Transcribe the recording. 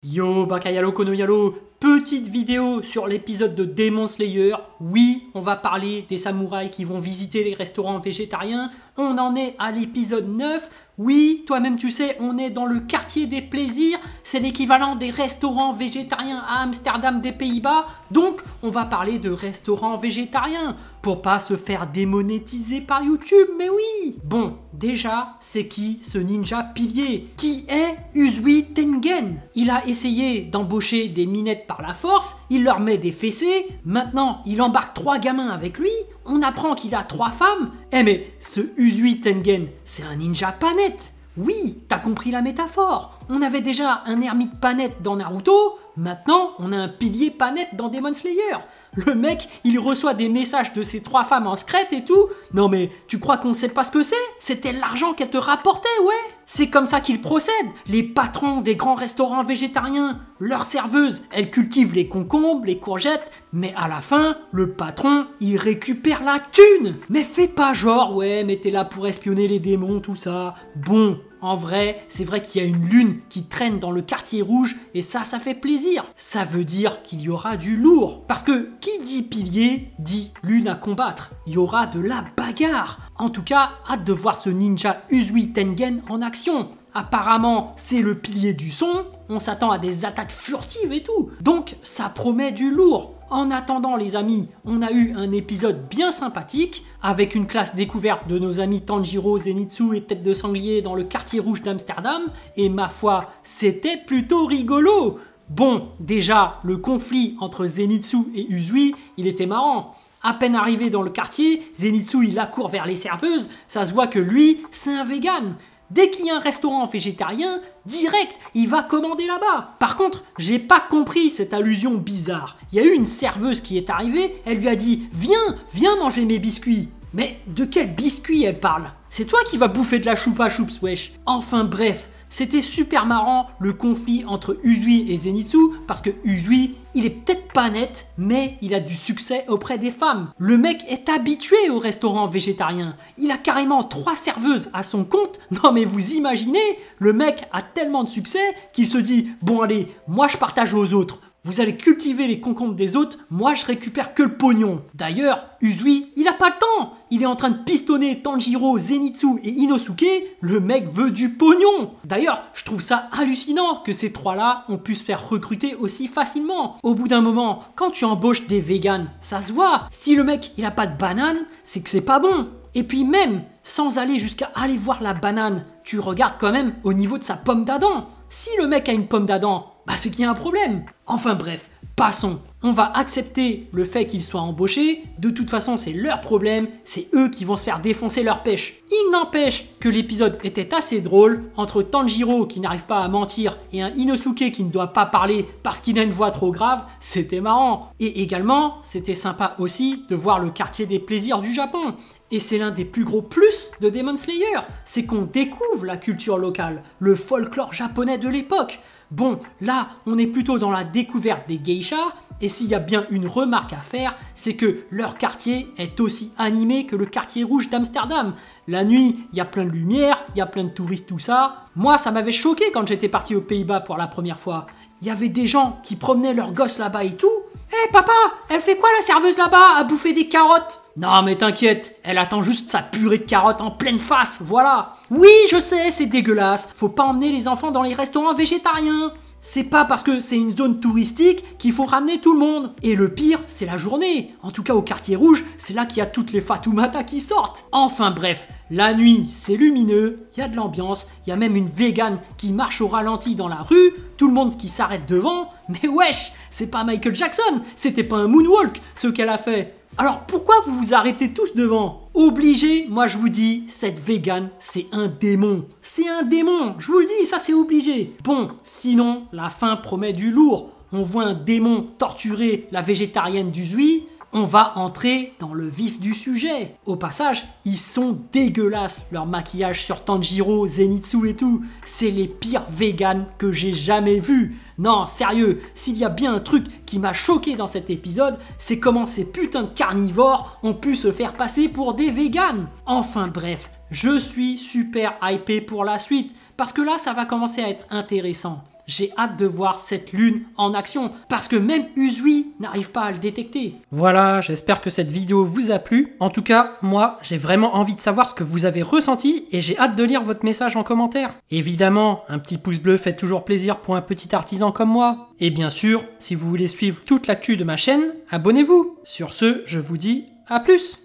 Yo Bakayalo Konoyalo, petite vidéo sur l'épisode de Demon Slayer. Oui, on va parler des samouraïs qui vont visiter les restaurants végétariens. On en est à l'épisode 9. Oui, toi-même tu sais, on est dans le quartier des plaisirs. C'est l'équivalent des restaurants végétariens à Amsterdam des Pays-Bas. Donc, on va parler de restaurants végétariens pour pas se faire démonétiser par YouTube, mais oui. Bon, déjà, c'est qui ce ninja pilier? Qui est Uzui Tengen? Il a essayé d'embaucher des minettes par la force, il leur met des fessées, maintenant il embarque 3 gamins avec lui, on apprend qu'il a 3 femmes. Eh mais ce Uzui Tengen, c'est un ninja pas net. Oui, t'as compris la métaphore. On avait déjà un ermite pas net dans Naruto, maintenant on a un pilier pas net dans Demon Slayer. Le mec, il reçoit des messages de ses 3 femmes en secret et tout. Non mais, tu crois qu'on sait pas ce que c'est? C'était l'argent qu'elle te rapportait, ouais. C'est comme ça qu'ils procèdent. Les patrons des grands restaurants végétariens, leurs serveuses, elles cultivent les concombres, les courgettes, mais à la fin, le patron, il récupère la thune. Mais fais pas genre, ouais, mais t'es là pour espionner les démons, tout ça. Bon, en vrai, c'est vrai qu'il y a une lune qui traîne dans le quartier rouge et ça fait plaisir. Ça veut dire qu'il y aura du lourd. Parce que qui dit pilier, dit lune à combattre. Il y aura de la bagarre. En tout cas, hâte de voir ce ninja Uzui Tengen en action. Apparemment, c'est le pilier du son. On s'attend à des attaques furtives et tout. Donc, ça promet du lourd. En attendant les amis, on a eu un épisode bien sympathique avec une classe découverte de nos amis Tanjiro, Zenitsu et Tête de Sanglier dans le quartier rouge d'Amsterdam et ma foi, c'était plutôt rigolo. Bon, déjà, le conflit entre Zenitsu et Uzui, il était marrant. À peine arrivé dans le quartier, Zenitsu il accourt vers les serveuses, ça se voit que lui, c'est un vegan. Dès qu'il y a un restaurant végétarien, direct, il va commander là-bas. Par contre, j'ai pas compris cette allusion bizarre. Il y a eu une serveuse qui est arrivée, elle lui a dit « Viens manger mes biscuits ». Mais de quel biscuit elle parle? C'est toi qui vas bouffer de la choupa choups, wesh. Enfin bref, c'était super marrant le conflit entre Uzui et Zenitsu parce que Uzui, il est peut-être pas net, mais il a du succès auprès des femmes. Le mec est habitué au restaurant végétarien. Il a carrément 3 serveuses à son compte. Non mais vous imaginez, le mec a tellement de succès qu'il se dit « Bon allez, moi je partage aux autres. Vous allez cultiver les concombres des autres, moi je récupère que le pognon. » D'ailleurs, Uzui, il a pas le temps. Il est en train de pistonner Tanjiro, Zenitsu et Inosuke. Le mec veut du pognon. D'ailleurs, je trouve ça hallucinant que ces 3-là ont pu se faire recruter aussi facilement. Au bout d'un moment, quand tu embauches des véganes, ça se voit. Si le mec, il a pas de banane, c'est que c'est pas bon. Et puis même, sans aller jusqu'à aller voir la banane, tu regardes quand même au niveau de sa pomme d'Adam. Si le mec a une pomme d'Adam, bah c'est qu'il y a un problème. Enfin bref, passons. On va accepter le fait qu'ils soient embauchés. De toute façon, c'est leur problème. C'est eux qui vont se faire défoncer leur pêche. Il n'empêche que l'épisode était assez drôle entre Tanjiro qui n'arrive pas à mentir et un Inosuke qui ne doit pas parler parce qu'il a une voix trop grave. C'était marrant. Et également, c'était sympa aussi de voir le quartier des plaisirs du Japon. Et c'est l'un des plus gros plus de Demon Slayer. C'est qu'on découvre la culture locale, le folklore japonais de l'époque. Bon, là, on est plutôt dans la découverte des geishas, et s'il y a bien une remarque à faire, c'est que leur quartier est aussi animé que le quartier rouge d'Amsterdam. La nuit, il y a plein de lumière, il y a plein de touristes, tout ça. Moi, ça m'avait choqué quand j'étais parti aux Pays-Bas pour la première fois. Il y avait des gens qui promenaient leurs gosses là-bas et tout. Hé papa, elle fait quoi la serveuse là-bas à bouffer des carottes? Non mais t'inquiète, elle attend juste sa purée de carottes en pleine face, voilà. Oui, je sais, c'est dégueulasse, faut pas emmener les enfants dans les restaurants végétariens. C'est pas parce que c'est une zone touristique qu'il faut ramener tout le monde. Et le pire, c'est la journée. En tout cas au quartier rouge, c'est là qu'il y a toutes les Fatoumata qui sortent. Enfin bref, la nuit, c'est lumineux, il y a de l'ambiance, il y a même une végane qui marche au ralenti dans la rue, tout le monde qui s'arrête devant. Mais wesh, c'est pas Michael Jackson, c'était pas un moonwalk ce qu'elle a fait. Alors pourquoi vous vous arrêtez tous devant? Obligé, moi je vous dis, cette végane, c'est un démon. C'est un démon, je vous le dis, ça c'est obligé. Bon, sinon, la fin promet du lourd. On voit un démon torturer la végétarienne d'Uzui. On va entrer dans le vif du sujet. Au passage, ils sont dégueulasses, leur maquillage sur Tanjiro, Zenitsu et tout. C'est les pires véganes que j'ai jamais vus. Non, sérieux, s'il y a bien un truc qui m'a choqué dans cet épisode, c'est comment ces putains de carnivores ont pu se faire passer pour des véganes. Enfin bref, je suis super hypé pour la suite, parce que là, ça va commencer à être intéressant. J'ai hâte de voir cette lune en action, parce que même Uzui n'arrive pas à le détecter. Voilà, j'espère que cette vidéo vous a plu. En tout cas, moi, j'ai vraiment envie de savoir ce que vous avez ressenti et j'ai hâte de lire votre message en commentaire. Évidemment, un petit pouce bleu fait toujours plaisir pour un petit artisan comme moi. Et bien sûr, si vous voulez suivre toute l'actu de ma chaîne, abonnez-vous. Sur ce, je vous dis à plus.